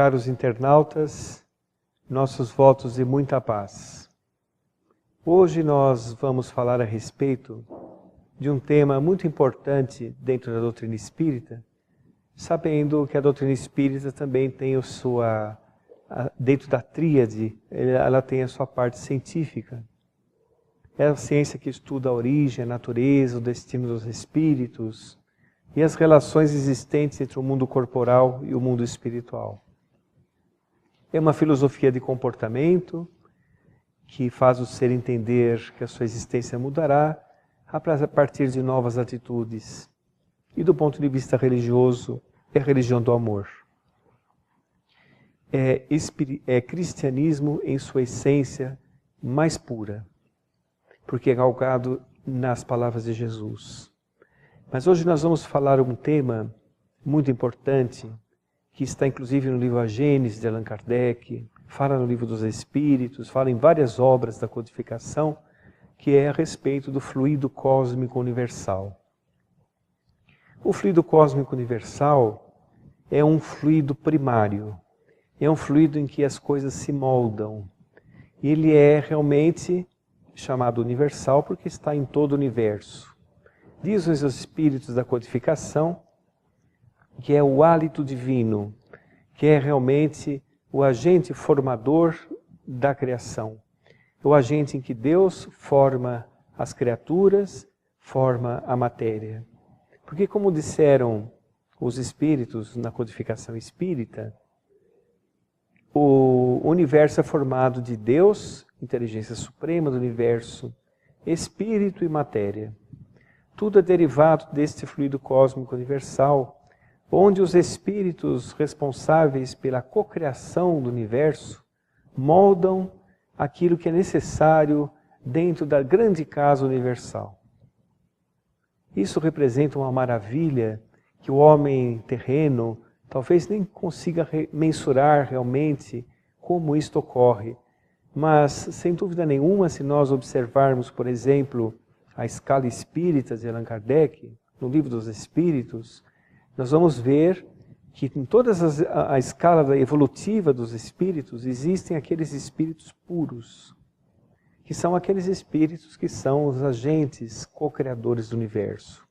caros internautas, nossos votos de muita paz. Hoje nós vamos falar a respeito de um tema muito importante dentro da doutrina espírita, sabendo que a doutrina espírita também tem dentro da tríade, ela tem a sua parte científica. É a ciência que estuda a origem, a natureza, o destino dos espíritos e as relações existentes entre o mundo corporal e o mundo espiritual. É uma filosofia de comportamento que faz o ser entender que a sua existência mudará a partir de novas atitudes. E do ponto de vista religioso, é a religião do amor. É cristianismo em sua essência mais pura, porque é calcado nas palavras de Jesus. Mas hoje nós vamos falar um tema muito importante, que está inclusive no livro A Gênese de Allan Kardec, fala no livro dos Espíritos, fala em várias obras da codificação, que é a respeito do fluido cósmico universal. O fluido cósmico universal é um fluido primário, é um fluido em que as coisas se moldam. Ele é realmente chamado universal porque está em todo o universo. Diz os Espíritos da codificação que é o hálito divino, que é realmente o agente formador da criação. O agente em que Deus forma as criaturas, forma a matéria. Porque, como disseram os Espíritos na codificação espírita, o universo é formado de Deus, inteligência suprema do universo, espírito e matéria. Tudo é derivado deste fluido cósmico universal, onde os espíritos responsáveis pela cocriação do universo moldam aquilo que é necessário dentro da grande casa universal. Isso representa uma maravilha que o homem terreno talvez nem consiga mensurar realmente como isto ocorre. Mas, sem dúvida nenhuma, se nós observarmos, por exemplo, a escala espírita de Allan Kardec, no Livro dos Espíritos, nós vamos ver que em toda a escala evolutiva dos espíritos, existem aqueles espíritos puros, que são aqueles espíritos que são os agentes co-criadores do universo.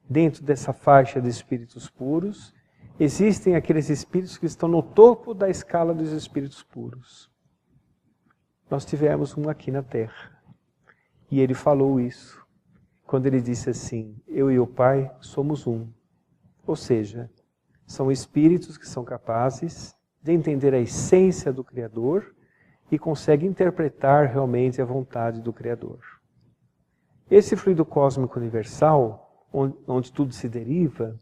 Dentro dessa faixa de espíritos puros, existem aqueles espíritos que estão no topo da escala dos espíritos puros. Nós tivemos um aqui na Terra, e ele falou isso, quando ele disse assim: eu e o Pai somos um. Ou seja, são espíritos que são capazes de entender a essência do Criador e conseguem interpretar realmente a vontade do Criador. Esse fluido cósmico universal, onde tudo se deriva,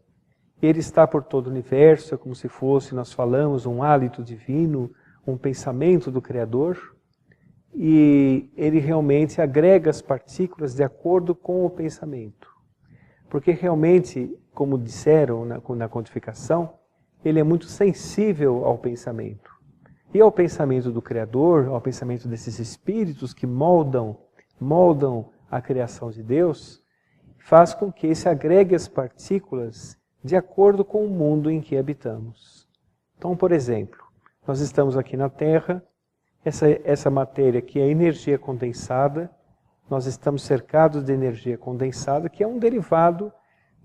ele está por todo o universo, é como se fosse, nós falamos, um hálito divino, um pensamento do Criador, e ele realmente agrega as partículas de acordo com o pensamento. Porque realmente, como disseram na codificação, ele é muito sensível ao pensamento. E ao pensamento do Criador, ao pensamento desses espíritos que moldam a criação de Deus, faz com que se agregue as partículas de acordo com o mundo em que habitamos. Então, por exemplo, nós estamos aqui na Terra, essa matéria que é energia condensada, nós estamos cercados de energia condensada, que é um derivado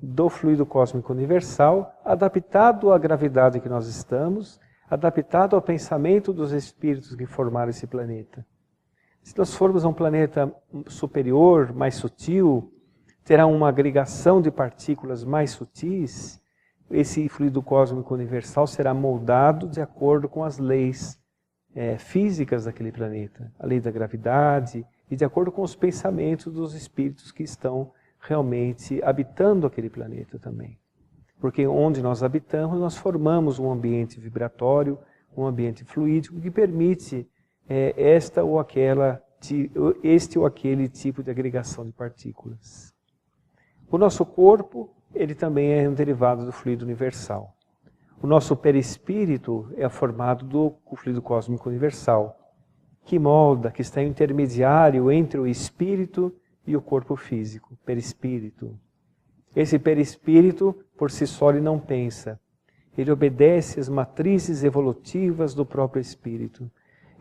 do fluido cósmico universal, adaptado à gravidade que nós estamos, adaptado ao pensamento dos espíritos que formaram esse planeta. Se nós formos a um planeta superior, mais sutil, terá uma agregação de partículas mais sutis, esse fluido cósmico universal será moldado de acordo com as leis físicas daquele planeta, a lei da gravidade, e de acordo com os pensamentos dos espíritos que estão realmente habitando aquele planeta também. Porque onde nós habitamos, nós formamos um ambiente vibratório, um ambiente fluídico que permite este ou aquele tipo de agregação de partículas. O nosso corpo, ele também é um derivado do fluido universal. O nosso perispírito é formado do fluido cósmico universal, que molda, que está intermediário entre o espírito e o corpo físico, perispírito. Esse perispírito, por si só, ele não pensa. ele obedece às matrizes evolutivas do próprio espírito.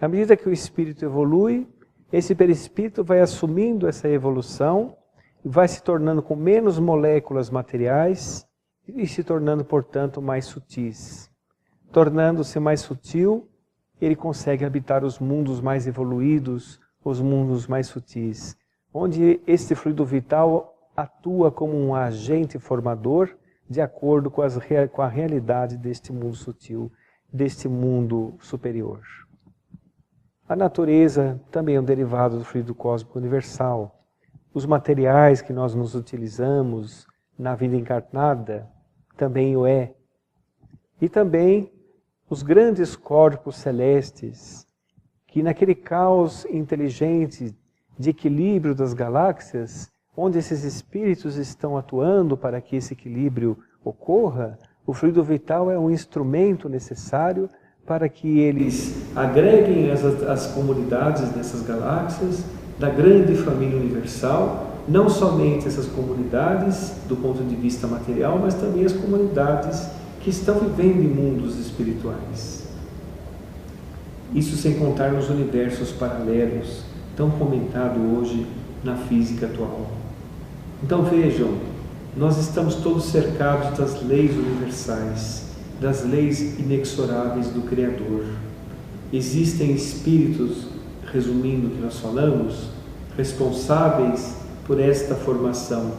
À medida que o espírito evolui, esse perispírito vai assumindo essa evolução, vai se tornando com menos moléculas materiais e se tornando, portanto, mais sutis. Tornando-se mais sutil, ele consegue habitar os mundos mais evoluídos, os mundos mais sutis, onde este fluido vital atua como um agente formador de acordo com a realidade deste mundo sutil, deste mundo superior. A natureza também é um derivado do fluido cósmico universal. Os materiais que nós nos utilizamos na vida encarnada também o é. E também os grandes corpos celestes, que naquele caos inteligente de equilíbrio das galáxias, onde esses espíritos estão atuando para que esse equilíbrio ocorra, o fluido vital é um instrumento necessário para que eles agreguem as comunidades dessas galáxias, da grande família universal, não somente essas comunidades do ponto de vista material, mas também as comunidades que estão vivendo em mundos espirituais. Isso sem contar nos universos paralelos, tão comentado hoje na física atual. Então vejam, nós estamos todos cercados das leis universais, das leis inexoráveis do Criador. Existem espíritos, resumindo o que nós falamos, responsáveis por esta formação.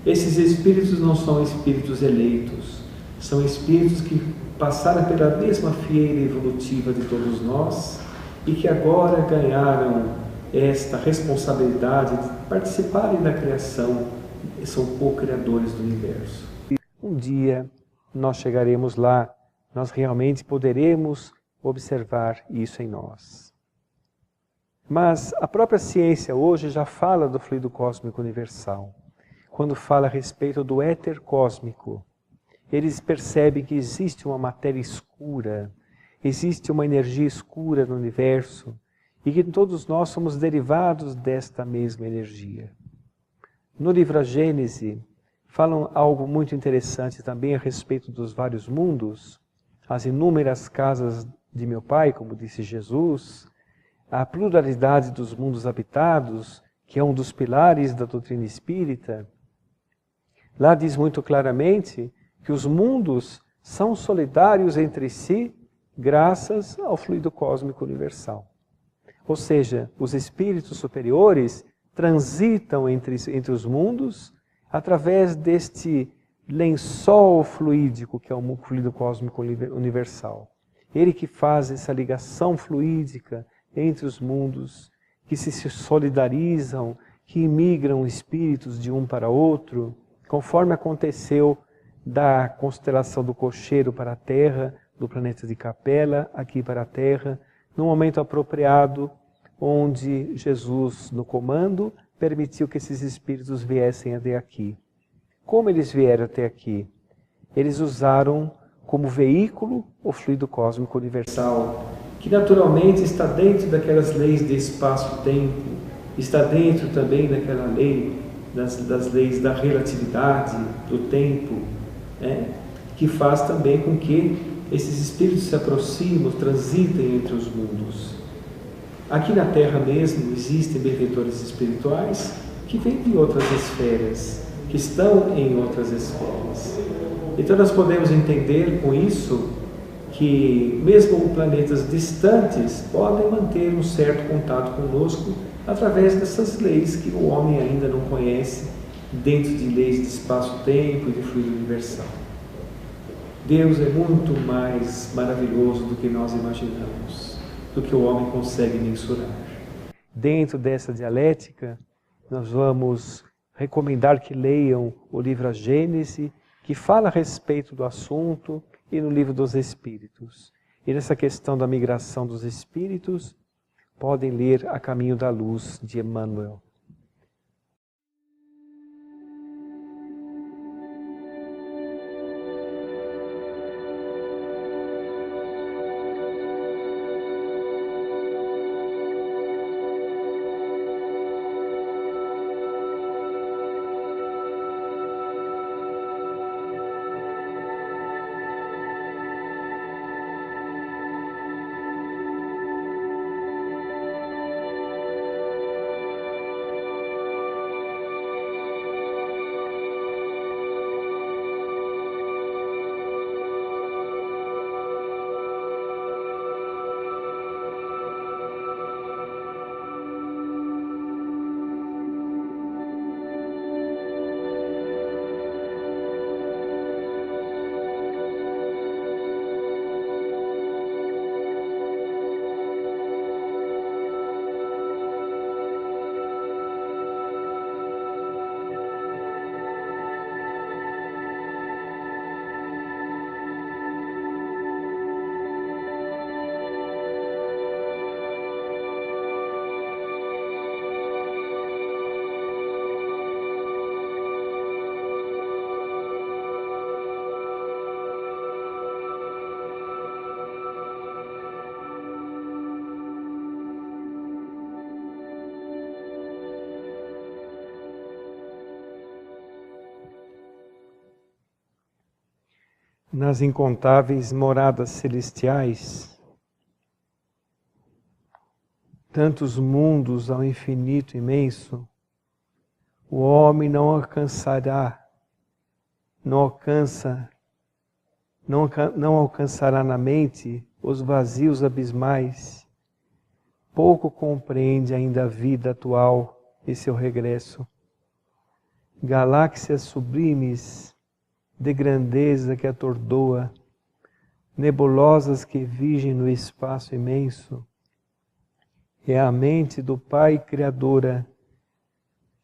Esses espíritos não são espíritos eleitos, são espíritos que passaram pela mesma fieira evolutiva de todos nós e que agora ganharam esta responsabilidade de participarem da criação, são co-criadores do universo. Um dia nós chegaremos lá, nós realmente poderemos observar isso em nós. Mas a própria ciência hoje já fala do fluido cósmico universal. Quando fala a respeito do éter cósmico, eles percebem que existe uma matéria escura, existe uma energia escura no universo e que todos nós somos derivados desta mesma energia. No livro A Gênese, falam algo muito interessante também a respeito dos vários mundos, as inúmeras casas de meu Pai, como disse Jesus, a pluralidade dos mundos habitados, que é um dos pilares da doutrina espírita. Lá diz muito claramente que os mundos são solidários entre si graças ao fluido cósmico universal. Ou seja, os espíritos superiores transitam entre os mundos através deste lençol fluídico que é o fluido cósmico universal. Ele que faz essa ligação fluídica entre os mundos, que se solidarizam, que imigram espíritos de um para outro, conforme aconteceu da constelação do Cocheiro para a Terra, do planeta de Capela, aqui para a Terra, no momento apropriado, onde Jesus, no comando, permitiu que esses espíritos viessem até aqui. Como eles vieram até aqui? Eles usaram como veículo o fluido cósmico universal, que naturalmente está dentro daquelas leis de espaço-tempo, está dentro também daquela lei, das leis da relatividade, do tempo, que faz também com que esses espíritos se aproximem, transitem entre os mundos. Aqui na Terra mesmo existem benfeitores espirituais que vêm de outras esferas, que estão em outras esferas. Então nós podemos entender com isso que mesmo planetas distantes podem manter um certo contato conosco através dessas leis que o homem ainda não conhece, dentro de leis de espaço-tempo e de fluido universal. Deus é muito mais maravilhoso do que nós imaginamos, do que o homem consegue mensurar. Dentro dessa dialética, nós vamos recomendar que leiam o livro A Gênese, que fala a respeito do assunto, e no livro dos Espíritos. E nessa questão da migração dos Espíritos, podem ler A Caminho da Luz, de Emmanuel. nas incontáveis moradas celestiais, tantos mundos ao infinito imenso, o homem não alcançará, não alcançará na mente os vazios abismais, pouco compreende ainda a vida atual e seu regresso. Galáxias sublimes, de grandeza que atordoa, nebulosas que vigem no espaço imenso, é a mente do Pai Criadora,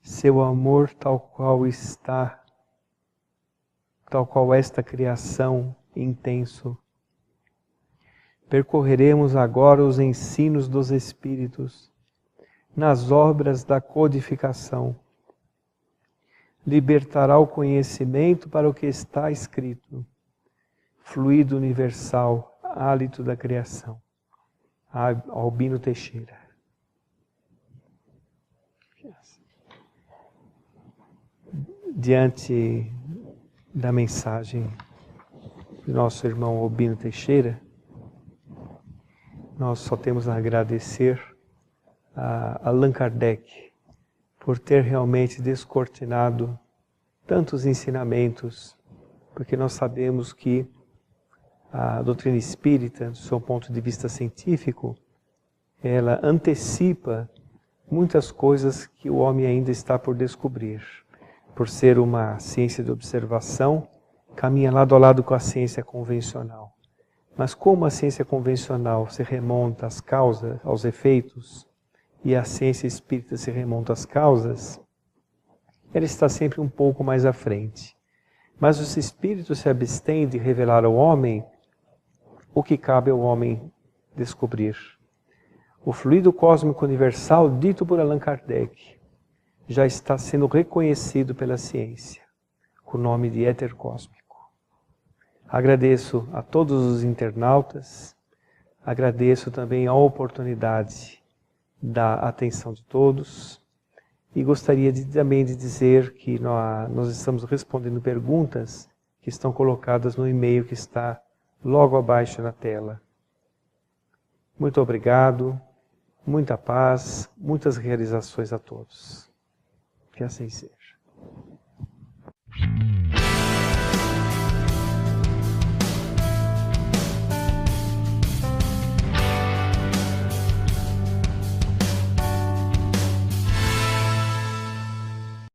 seu amor tal qual esta criação intenso. Percorreremos agora os ensinos dos Espíritos, nas obras da codificação. Libertará o conhecimento para o que está escrito. Fluido universal, hálito da criação. Albino Teixeira. Diante da mensagem do nosso irmão Albino Teixeira, nós só temos a agradecer a Allan Kardec por ter realmente descortinado tantos ensinamentos, porque nós sabemos que a doutrina espírita, do seu ponto de vista científico, ela antecipa muitas coisas que o homem ainda está por descobrir. Por ser uma ciência de observação, caminha lado a lado com a ciência convencional. Mas como a ciência convencional se remonta às causas, aos efeitos, e a ciência espírita se remonta às causas, ela está sempre um pouco mais à frente. Mas os espíritos se abstêm de revelar ao homem o que cabe ao homem descobrir. O fluido cósmico universal, dito por Allan Kardec, já está sendo reconhecido pela ciência, com o nome de éter cósmico. Agradeço a todos os internautas, agradeço também a oportunidade da atenção de todos e gostaria também de dizer que nós estamos respondendo perguntas que estão colocadas no e-mail que está logo abaixo na tela. Muito obrigado, muita paz, muitas realizações a todos. Que assim seja.